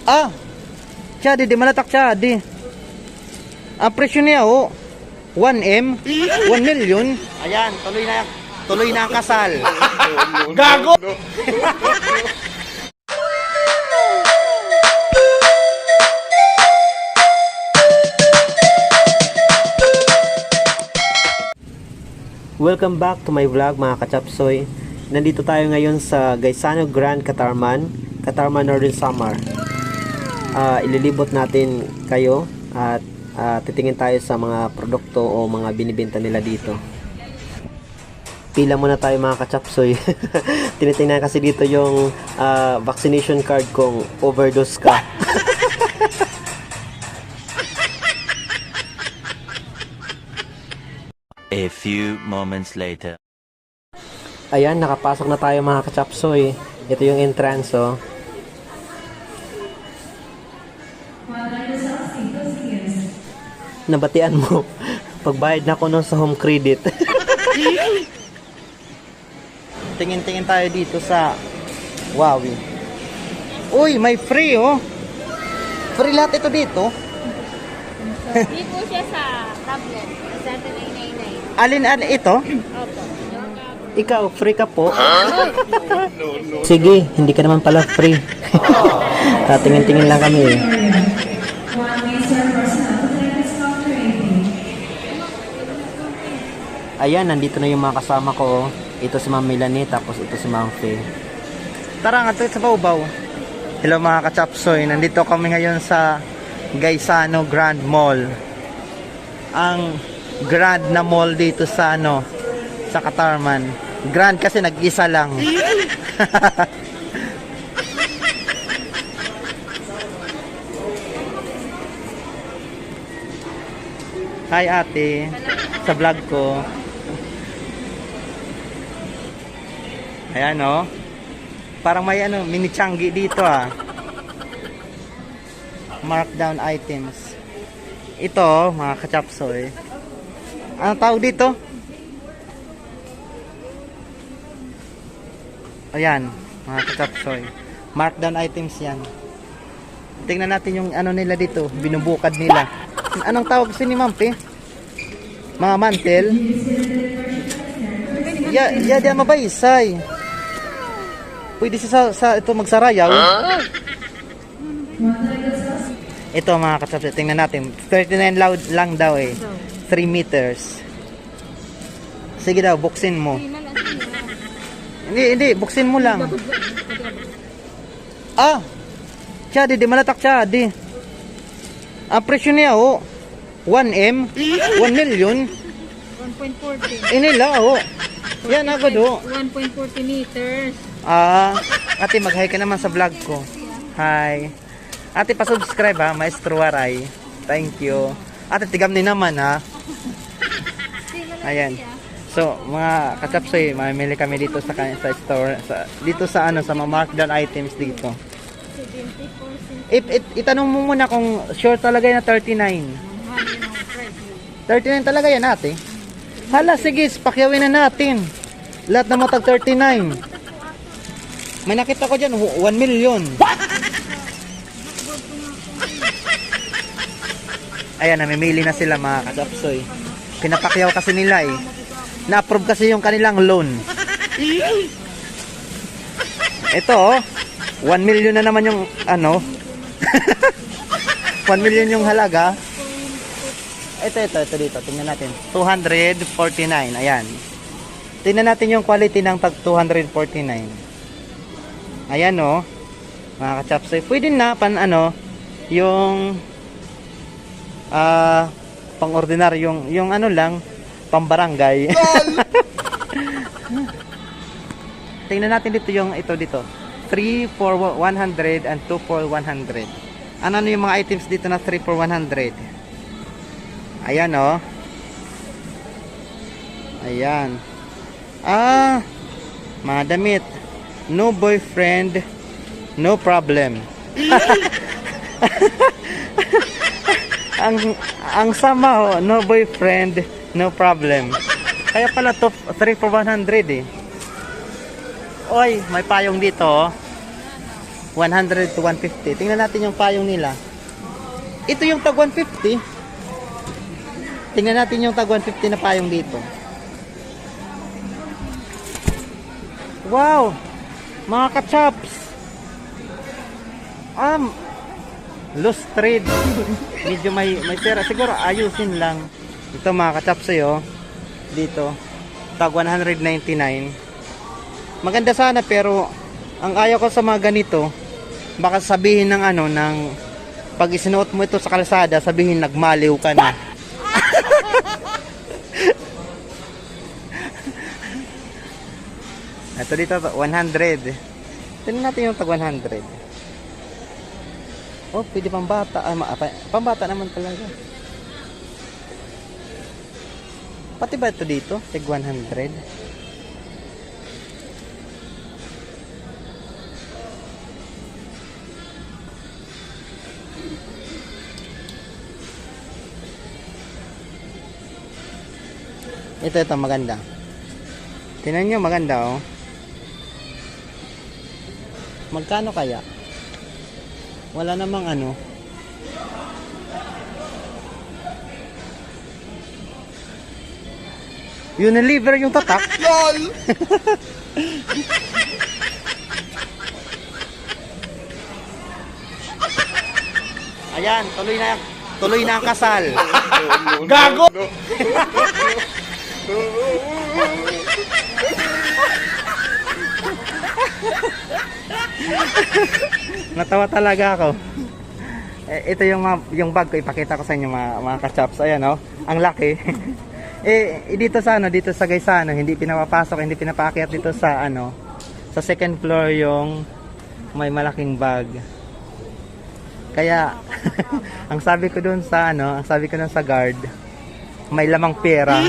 Ah, siya di malatak siya di. Ang presyo niya 1M, 1 million. Ayan, tuloy na ang kasal. Gago. Welcome back to my vlog mga kachapsoy. Nandito tayo ngayon sa Gaisano Grand Catarman Northern Samar. Ililibot natin kayo at titingin tayo sa mga produkto o mga binibenta nila dito. Pila muna tayo mga kachapsoy. Tinitingnan kasi dito yung vaccination card kung overdose ka. A few moments later. Ayan, nakapasok na tayo mga kachapsoy. Ito yung entrance, oh. Nabatian mo. Pagbayad na ko nun sa home credit. Tingin-tingin tayo dito sa Huawei. Uy, may free Free lahat ito dito. Hindi po siya sa tablet. Sa 999. Alin ito? Opo. Ikaw, free ka po? Sige, hindi ka naman pala free. Tatingin-tingin lang kami eh. Ayan, nandito na yung mga kasama ko. Ito si Ma'am Melanie, tapos ito si Ma'am Faye. Tara nga sa Bawbaw. Hello mga kachapsoy, nandito kami ngayon sa Gaisano Grand Mall. Ang grand na mall dito sa sa Catarman. Grand kasi nag-isa lang. Hi ate, sa vlog ko. Ayan parang may mini Changi dito markdown items. Ito mga kachapsoy. Ano tawag dito? Ayan mga kachapsoy. Markdown items yan. Tingnan natin yung nila dito. Binubukad nila. Anong tawag si ni Mampi? Mga mantel. Diyan mabaysay. Pwede siya sa ito magsarayaw. Ito mga kachapsoy. Tingnan natin. 39 lang daw 3 meters. Sige daw, buksin mo. Hindi, buksin mo lang. Siya di malatak siya di. Ang presyo niya 1M, 1 million. 1.40. Inila Yan agad 1.40 meters. Ate mag-hi ka naman sa vlog ko. Hi. Ate pa-subscribe Maestro Waray. Thank you. Ate tigam din naman Ayan. So, mga kachapsoy, mamili kami dito sa store, dito sa mga markdown items dito. 74 Itanong mo muna kung sure talaga na 39. 39 talaga yan ate. Hala, sige, pakyawin na natin. Lahat na matag 39. May nakita ko dyan, 1 million. Ayan, namimili na sila mga kachapsoy. Pinapakyaw kasi nila Na-approve kasi yung kanilang loan. Ito 1 million na naman yung 1 million yung halaga. Ito dito. Tingnan natin. 249. Ayan. Tingnan natin yung quality ng tag 249. Ayan mga kachapsoy. Pwede na yung pang ordinary yung lang pambarangay. Tingnan natin dito dito. 3 for 100 and 2 for 100. Ano yung mga items dito na 3 for 100? Ayan Ayan. Mga damit. No boyfriend, no problem. ang sama no boyfriend, no problem. Kaya pala 3 for 100 Oy, may payong dito 100 to 150. Tingnan natin yung payong nila. Ito yung tag 150. Tingnan natin yung tag 150 na payong dito. Wow! Mga kachaps! Loose thread. Medyo may sira. Siguro ayusin lang. Ito mga kachaps sa'yo. Dito. Tag 199. Maganda sana pero ang ayaw ko sa mga ganito, baka sabihin ng ng pag isinuot mo ito sa kalsada, sabihin nagmaliw ka na. Ito dito 100. Tingnan natin yung tag 100. Oh, pwede pambata. Pambata naman talaga. Pati ba ito dito? Tag 100. Ito maganda. Tingnan nyo, maganda oh. Magkano kaya? Wala namang Unilever yung tatak. LOL! Ayan, tuloy na ang kasal. Gago! Natawa talaga ako. Ito yung bag ko, ipakita ko sa inyo mga kachaps. Ayan oh, ang laki. Dito sa dito sa Gaisano, hindi pinapapasok, hindi pinapaakyat dito sa sa second floor yung may malaking bag. Kaya ang sabi ko doon sa sa guard, may lamang pera.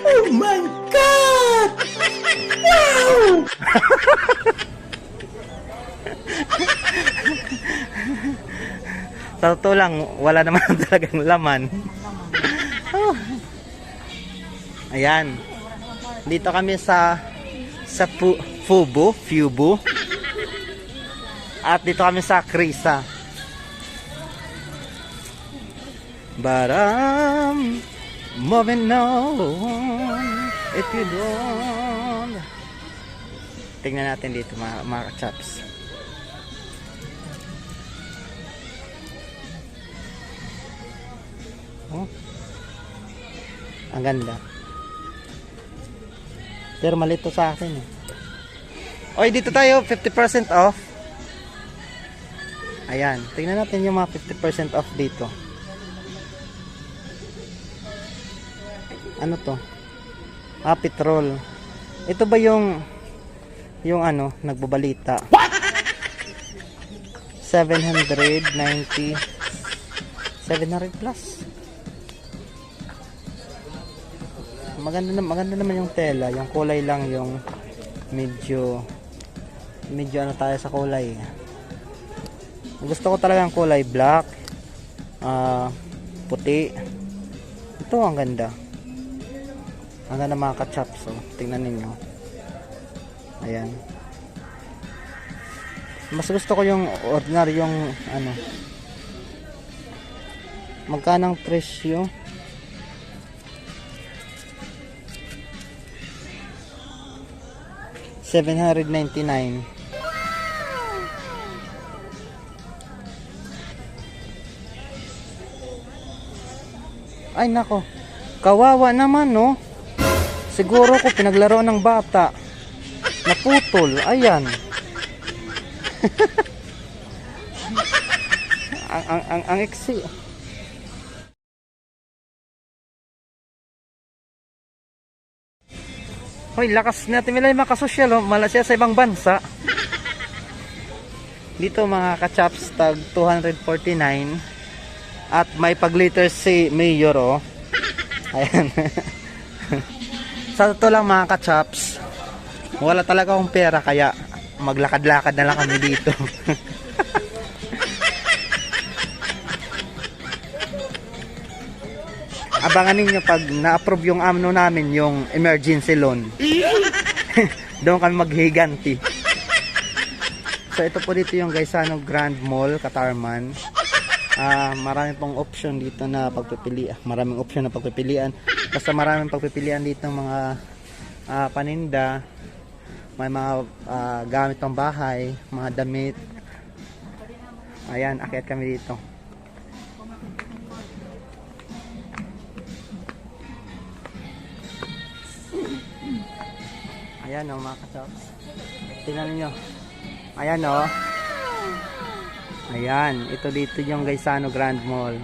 Oh my God! Wow! Sa totoo lang, wala naman talagang laman. Ayan. Dito kami sa Fubu. At dito kami sa Krisa. But I'm moving on if you don't. Tingnan natin dito mga chaps. Oh. Ang ganda. Pero malito sa akin eh. Oy, dito tayo 50% off. Ayan, tingnan natin yung mga 50% off dito. Ano to? Petrol. Ito ba yung nagbabalita? 790 700 plus. Maganda naman yung tela, yung kulay lang yung medyo tayo sa kulay. Gusto ko talaga ang kulay black, puti. Ito ang ganda. Ang ganda mga kachaps. So, tingnan ninyo. Ayan. Mas gusto ko yung ordinary yung magkano ang presyo? $799. Ay nako, kawawa naman no. Siguro ko pinaglaro ng bata. Naputol, ayan. ang eksi. Hoy, lakas natin nila makasosyal, malasya sa ibang bansa. Dito mga kachaps, tag 249. At may pag-liter si Mayor oh. Ayan. Sa totoo lang mga kachaps, wala talaga akong pera kaya maglakad-lakad na lang kami dito. Abangan ninyo pag na-approve yung namin, yung emergency loan. Doon kami maghiganti. So ito po dito yung Gaisano Grand Mall, Katarman. Marami pong option dito na pagpipilian. Maraming option na pagpipilian. Basta maraming pagpipilian dito ng mga paninda. May mga gamit pang bahay, mga damit. Ayan, akyat kami dito. Ayan o mga kachops. Tingnan niyo. Ayan o. Ayan, ito dito yung Gaisano Grand Mall.